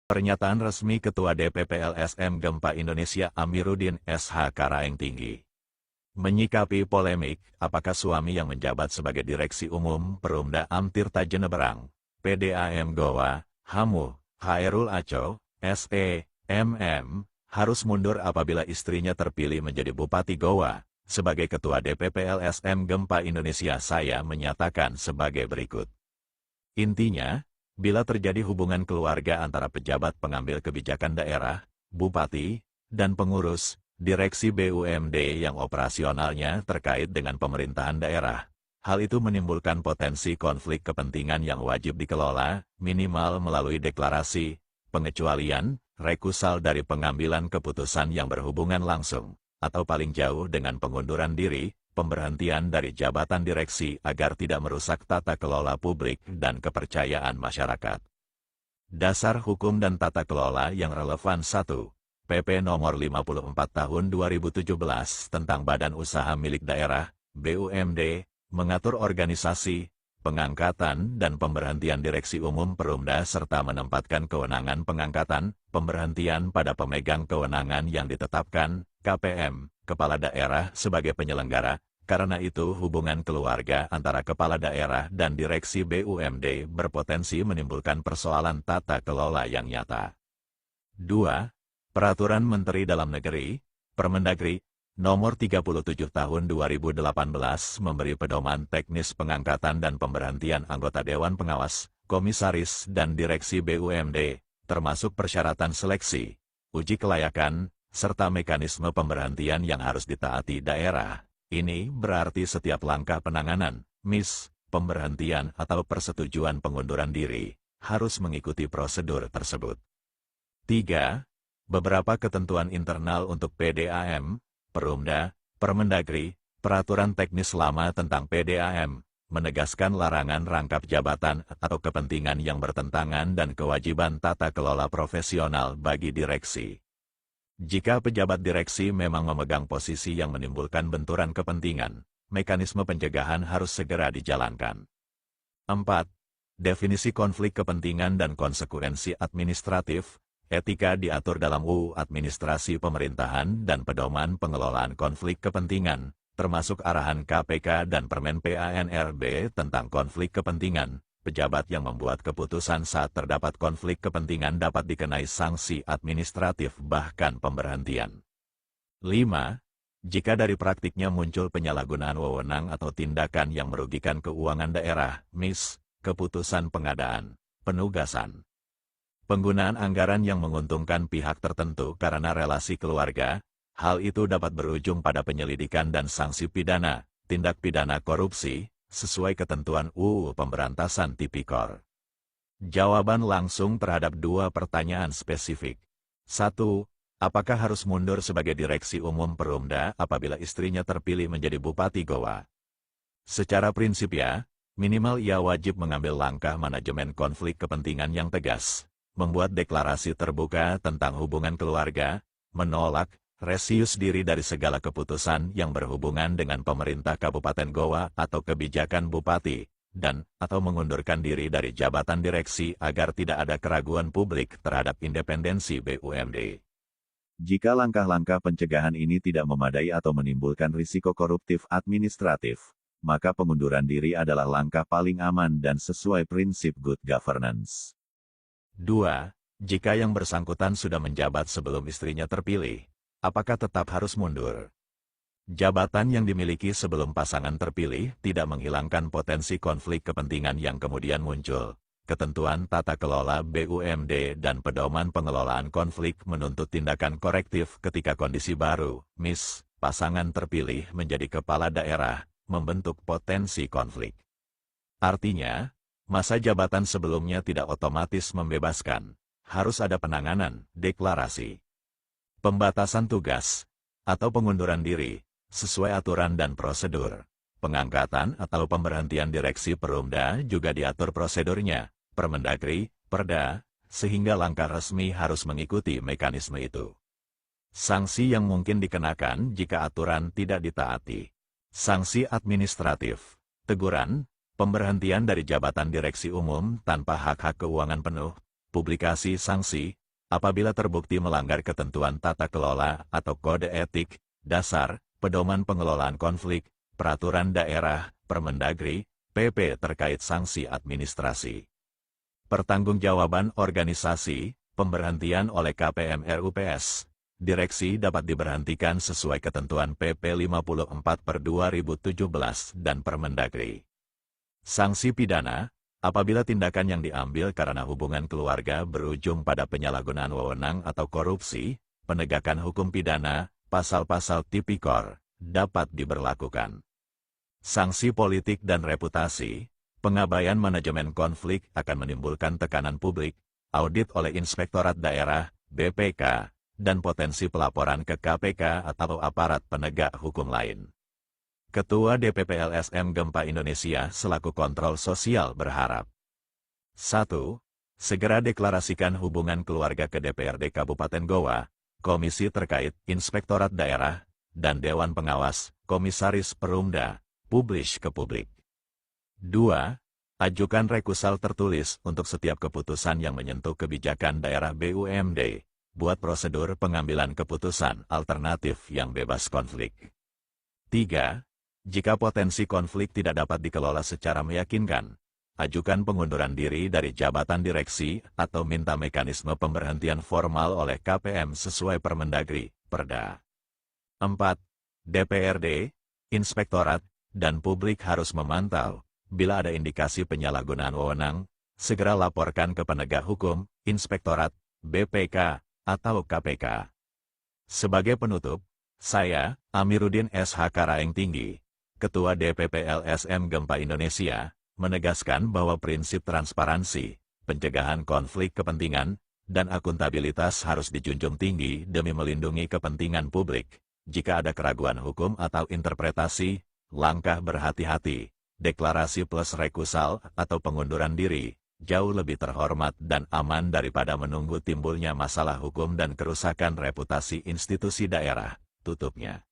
Pernyataan resmi Ketua DPP LSM Gempa Indonesia Amiruddin SH Karaeng Tinggi. Menyikapi polemik, apakah suami yang menjabat sebagai Direksi Umum Perumda Amtirta Jeneberang, PDAM Goa, Hamu, Hairul Aco, SE, MM, harus mundur apabila istrinya terpilih menjadi Bupati Goa. Sebagai Ketua DPP LSM Gempa Indonesia saya menyatakan sebagai berikut. Intinya, bila terjadi hubungan keluarga antara pejabat pengambil kebijakan daerah, bupati, dan pengurus, direksi BUMD yang operasionalnya terkait dengan pemerintahan daerah, hal itu menimbulkan potensi konflik kepentingan yang wajib dikelola, minimal melalui deklarasi, pengecualian, rekusal dari pengambilan keputusan yang berhubungan langsung, atau paling jauh dengan pengunduran diri, pemberhentian dari jabatan direksi agar tidak merusak tata kelola publik dan kepercayaan masyarakat. Dasar hukum dan tata kelola yang relevan 1. PP Nomor 54 Tahun 2017 tentang Badan Usaha Milik Daerah, BUMD, mengatur organisasi, pengangkatan dan pemberhentian direksi umum Perumda serta menempatkan kewenangan pengangkatan, pemberhentian pada pemegang kewenangan yang ditetapkan, KPM, Kepala Daerah sebagai penyelenggara. Karena itu hubungan keluarga antara Kepala Daerah dan Direksi BUMD berpotensi menimbulkan persoalan tata kelola yang nyata. 2. Peraturan Menteri Dalam Negeri, Permendagri, Nomor 37 Tahun 2018 memberi pedoman teknis pengangkatan dan pemberhentian anggota Dewan Pengawas, Komisaris dan Direksi BUMD, termasuk persyaratan seleksi, uji kelayakan, serta mekanisme pemberhentian yang harus ditaati daerah. Ini berarti setiap langkah penanganan, pemberhentian atau persetujuan pengunduran diri, harus mengikuti prosedur tersebut. 3. Beberapa ketentuan internal untuk PDAM, Perumda, Permendagri, Peraturan Teknis Lama tentang PDAM, menegaskan larangan rangkap jabatan atau kepentingan yang bertentangan dan kewajiban tata kelola profesional bagi direksi. Jika pejabat direksi memang memegang posisi yang menimbulkan benturan kepentingan, mekanisme pencegahan harus segera dijalankan. 4. Definisi konflik kepentingan dan konsekuensi administratif, etika diatur dalam UU Administrasi Pemerintahan dan Pedoman Pengelolaan Konflik Kepentingan, termasuk arahan KPK dan Permen PANRB tentang konflik kepentingan. Pejabat yang membuat keputusan saat terdapat konflik kepentingan dapat dikenai sanksi administratif bahkan pemberhentian. 5. Jika dari praktiknya muncul penyalahgunaan wewenang atau tindakan yang merugikan keuangan daerah, keputusan pengadaan, penugasan, penggunaan anggaran yang menguntungkan pihak tertentu karena relasi keluarga, hal itu dapat berujung pada penyelidikan dan sanksi pidana, tindak pidana korupsi, sesuai ketentuan UU Pemberantasan Tipikor. Jawaban langsung terhadap 2 pertanyaan spesifik. 1. Apakah harus mundur sebagai Direksi Umum Perumda apabila istrinya terpilih menjadi Bupati Goa? Secara prinsip minimal ia wajib mengambil langkah manajemen konflik kepentingan yang tegas, membuat deklarasi terbuka tentang hubungan keluarga, menolak, resius diri dari segala keputusan yang berhubungan dengan pemerintah Kabupaten Goa atau kebijakan Bupati, dan atau mengundurkan diri dari jabatan direksi agar tidak ada keraguan publik terhadap independensi BUMD. Jika langkah-langkah pencegahan ini tidak memadai atau menimbulkan risiko koruptif administratif, maka pengunduran diri adalah langkah paling aman dan sesuai prinsip good governance. 2. Jika yang bersangkutan sudah menjabat sebelum istrinya terpilih, apakah tetap harus mundur? Jabatan yang dimiliki sebelum pasangan terpilih tidak menghilangkan potensi konflik kepentingan yang kemudian muncul. Ketentuan tata kelola BUMD dan pedoman pengelolaan konflik menuntut tindakan korektif ketika kondisi baru, pasangan terpilih menjadi kepala daerah, membentuk potensi konflik. Artinya, masa jabatan sebelumnya tidak otomatis membebaskan, harus ada penanganan, deklarasi, pembatasan tugas, atau pengunduran diri, sesuai aturan dan prosedur. Pengangkatan atau pemberhentian direksi Perumda juga diatur prosedurnya, Permendagri, Perda, sehingga langkah resmi harus mengikuti mekanisme itu. Sanksi yang mungkin dikenakan jika aturan tidak ditaati. Sanksi administratif, teguran, pemberhentian dari jabatan direksi umum tanpa hak-hak keuangan penuh, publikasi sanksi, apabila terbukti melanggar ketentuan tata kelola atau kode etik, dasar, pedoman pengelolaan konflik, peraturan daerah, Permendagri, PP terkait sanksi administrasi. Pertanggungjawaban organisasi, pemberhentian oleh KPM RUPS. Direksi dapat diberhentikan sesuai ketentuan PP 54/2017 dan Permendagri. Sanksi pidana, apabila tindakan yang diambil karena hubungan keluarga berujung pada penyalahgunaan wewenang atau korupsi, penegakan hukum pidana, pasal-pasal tipikor, dapat diberlakukan. Sanksi politik dan reputasi, pengabaian manajemen konflik akan menimbulkan tekanan publik, audit oleh Inspektorat Daerah, BPK, dan potensi pelaporan ke KPK atau aparat penegak hukum lain. Ketua DPP LSM Gempa Indonesia selaku kontrol sosial berharap 1. Segera deklarasikan hubungan keluarga ke DPRD Kabupaten Goa, komisi terkait, Inspektorat Daerah, dan Dewan Pengawas, Komisaris Perumda, publish ke publik. 2. Ajukan rekusal tertulis untuk setiap keputusan yang menyentuh kebijakan daerah BUMD. Buat prosedur pengambilan keputusan alternatif yang bebas konflik. 3. Jika potensi konflik tidak dapat dikelola secara meyakinkan, ajukan pengunduran diri dari jabatan direksi atau minta mekanisme pemberhentian formal oleh KPM sesuai Permendagri, Perda. 4. DPRD, Inspektorat, dan publik harus memantau, bila ada indikasi penyalahgunaan wewenang, segera laporkan ke penegak hukum, Inspektorat, BPK, atau KPK. Sebagai penutup, saya, Amiruddin SH Karaeng Tinggi, Ketua DPP LSM Gempa Indonesia, menegaskan bahwa prinsip transparansi, pencegahan konflik kepentingan, dan akuntabilitas harus dijunjung tinggi demi melindungi kepentingan publik. Jika ada keraguan hukum atau interpretasi, langkah berhati-hati, deklarasi plus rekusal atau pengunduran diri, jauh lebih terhormat dan aman daripada menunggu timbulnya masalah hukum dan kerusakan reputasi institusi daerah, tutupnya.